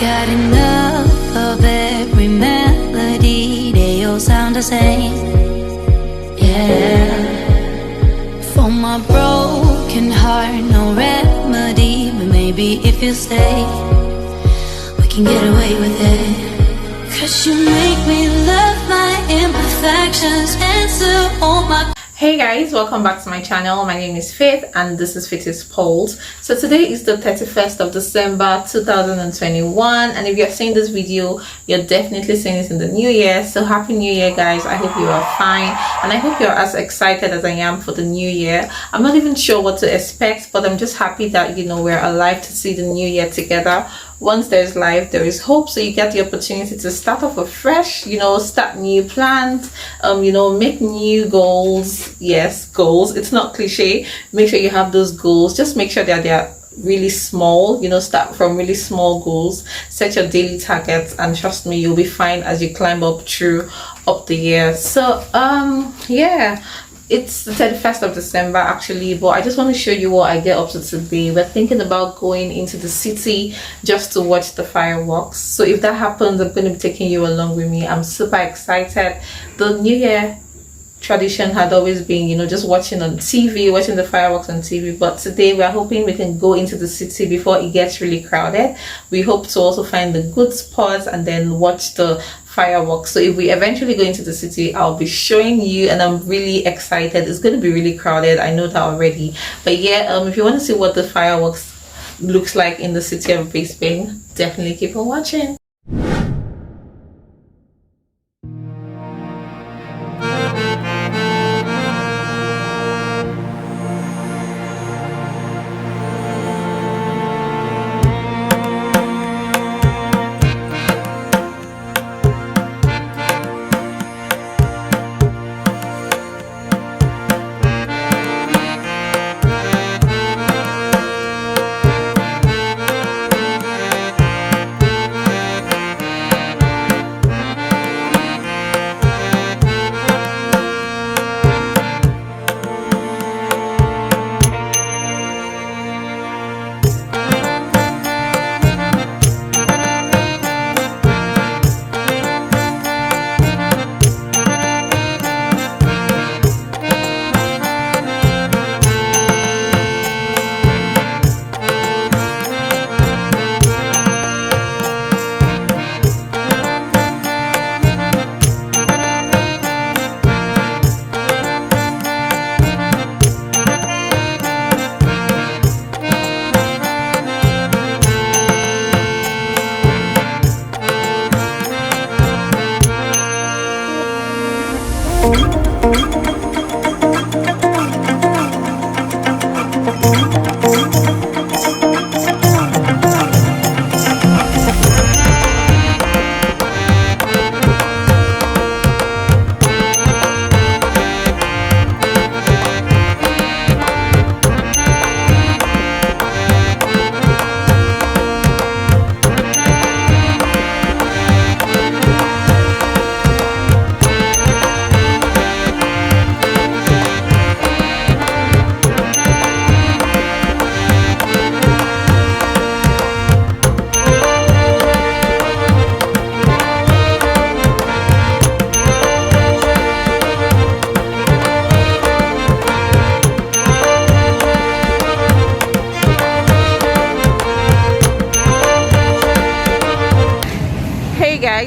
Got enough of every melody, they all sound the same. Yeah. For my broken heart, no remedy, but maybe if you stay, we can get away with it. 'Cause you make me love my imperfections, answer all my. Hey guys, welcome back to my channel. My name is Faith and this is Faith's Pulse. So today is the 31st of December 2021, and if you're seeing this video, you're definitely seeing it in the new year. So happy new year guys. I hope you are fine and I hope you're as excited as I am for the new year. I'm not even sure what to expect, but I'm just happy that we're alive to see the new year together. Once there's life, there is hope, so you get the opportunity to start off afresh, start new plans, make new goals. Yes, goals. It's not cliche. Make sure you have those goals. Just make sure that they're really small. Start from really small goals. Set your daily targets, and trust me, you'll be fine as you climb up the year. So yeah, it's the 31st of December actually, but I just want to show you what I get up to today. We're thinking about going into the city just to watch the fireworks. So if that happens, I'm going to be taking you along with me. I'm super excited. The new year tradition had always been just watching on TV, watching the fireworks on TV, but today we're hoping we can go into the city before it gets really crowded. We hope to also find the good spots and then watch the fireworks. So if we eventually go into the city, I'll be showing you, and I'm really excited. It's going to be really crowded, I know that already, but yeah, if you want to see what the fireworks looks like in the city of Brisbane, definitely keep on watching.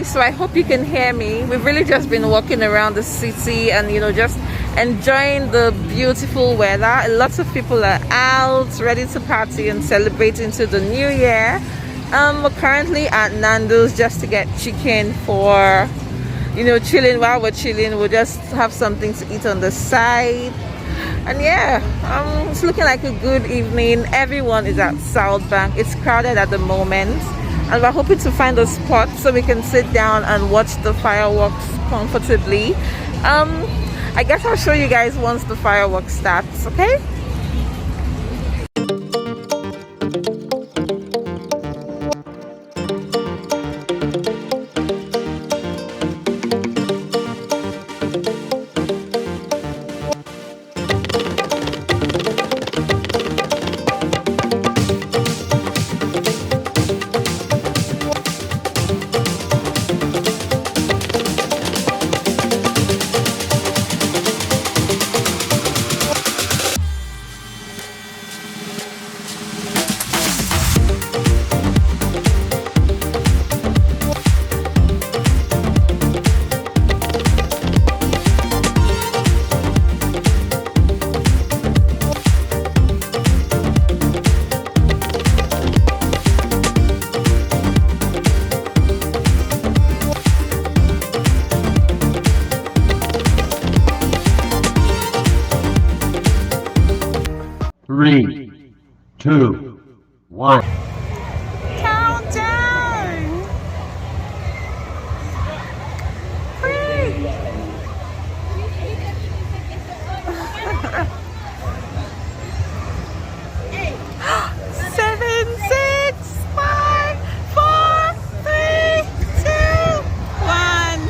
So I hope you can hear me. We've really just been walking around the city and just enjoying the beautiful weather. Lots of people are out ready to party and celebrate into the new year. We're currently at Nando's just to get chicken for chilling. While we're chilling, we'll just have something to eat on the side. And yeah, it's looking like a good evening. Everyone is at Southbank. It's crowded at the moment. and we're hoping to find a spot so we can sit down and watch the fireworks comfortably. I guess I'll show you guys once the fireworks starts, okay? Three, two, one. Countdown! 3, 7, 6, 5, 4, 3, 2, 1.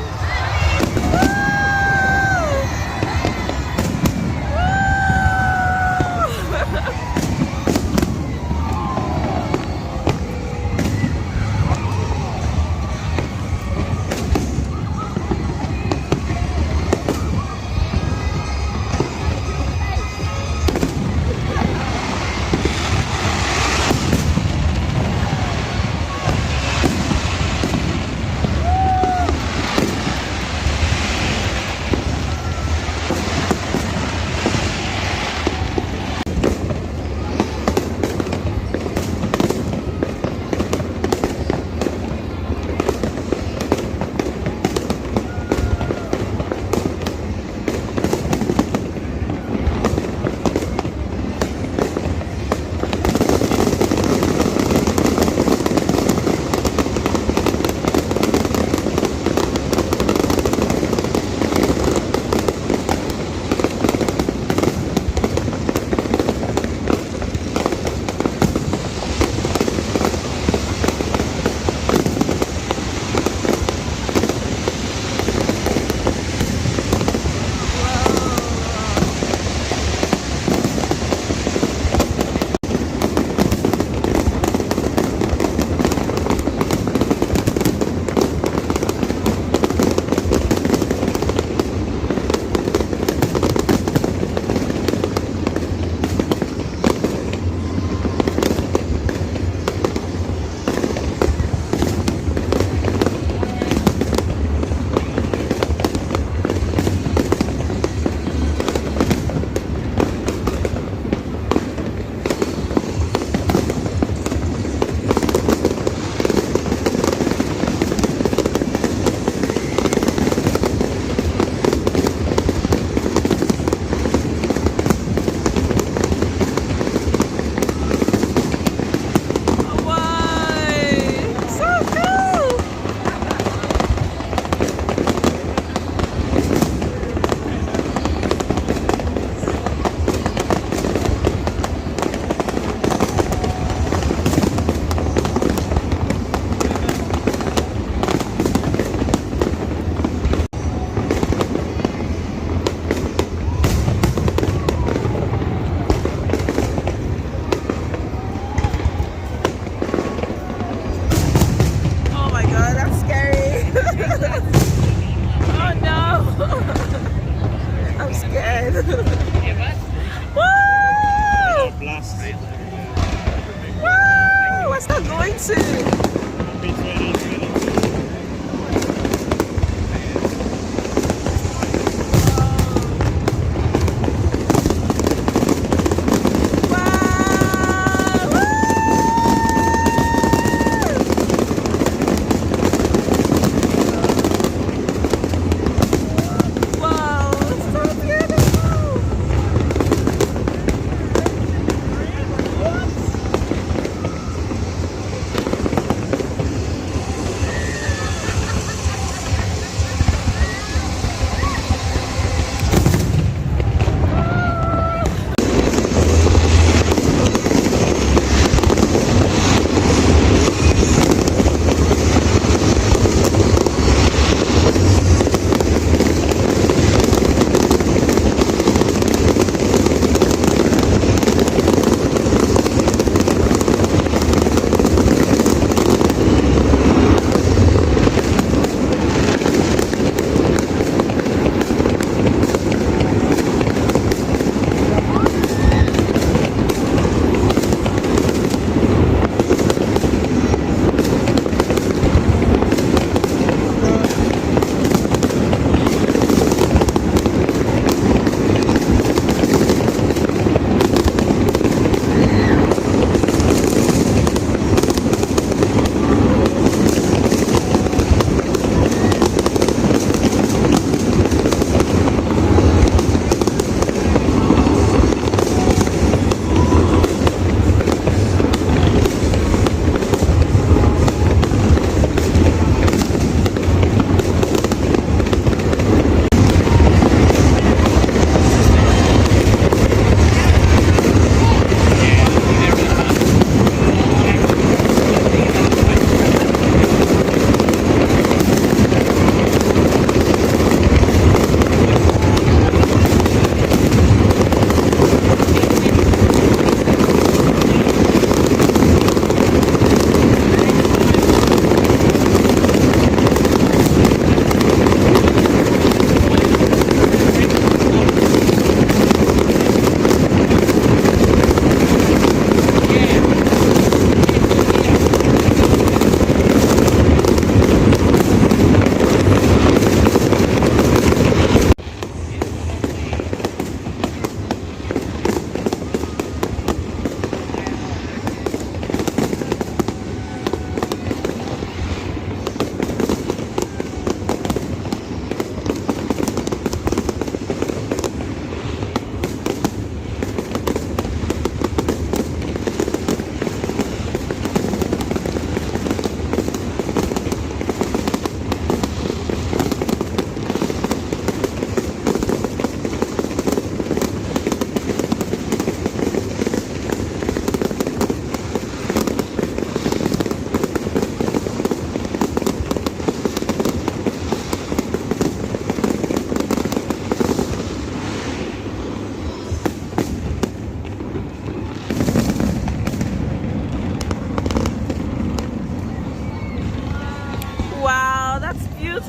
A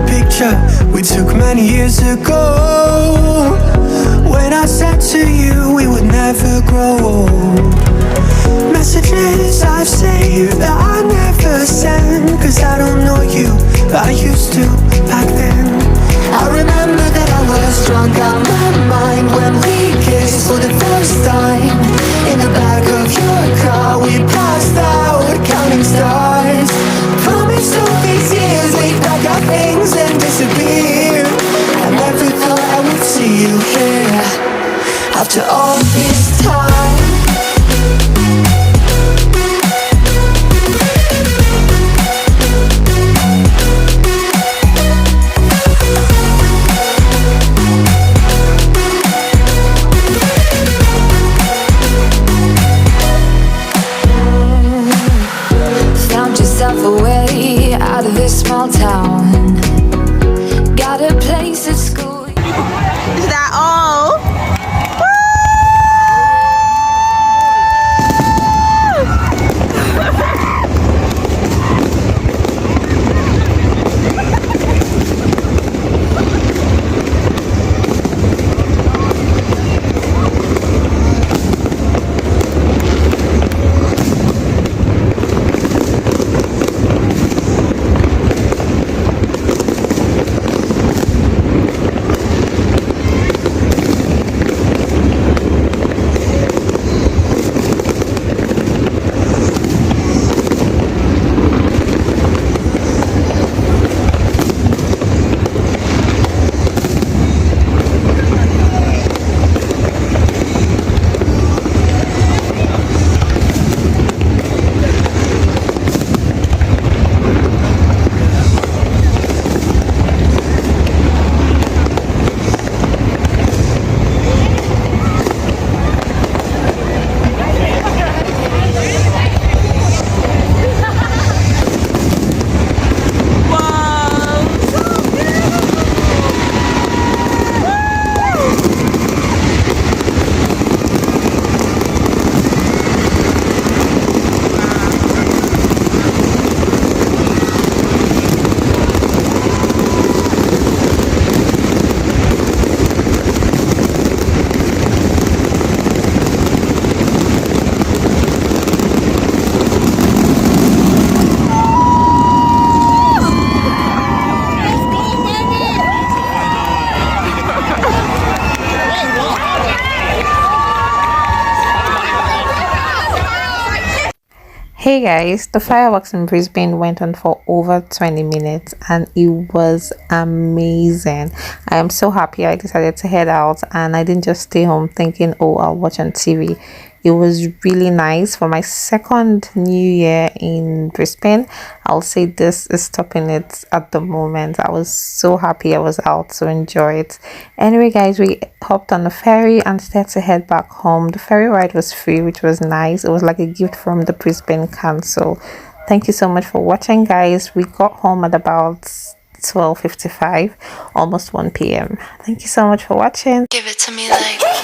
picture we took many years ago, when I said to you we would never grow old. Messages I've saved that I never send, cause I don't know you, but I used to back then. I remember that I was drunk out my mind when we kissed for the first time. In the back of your car we passed out counting stars. Promised all these years we'd pack our things and disappear. I never thought I would see you here after all this time. Away out of this small town, got a place at school. Is that all? Hey guys, the fireworks in Brisbane went on for over 20 minutes and it was amazing. I am so happy I decided to head out and I didn't just stay home thinking, oh, I'll watch on TV. It was really nice. For my second New Year in Brisbane, I'll say this is topping it at the moment. I was so happy I was out to enjoy it. Anyway guys, we hopped on the ferry and started to head back home. The ferry ride was free, which was nice. It was like a gift from the Brisbane Council. Thank you so much for watching guys. We got home at about 12:55, almost 1 p.m. Thank you so much for watching. Give it to me like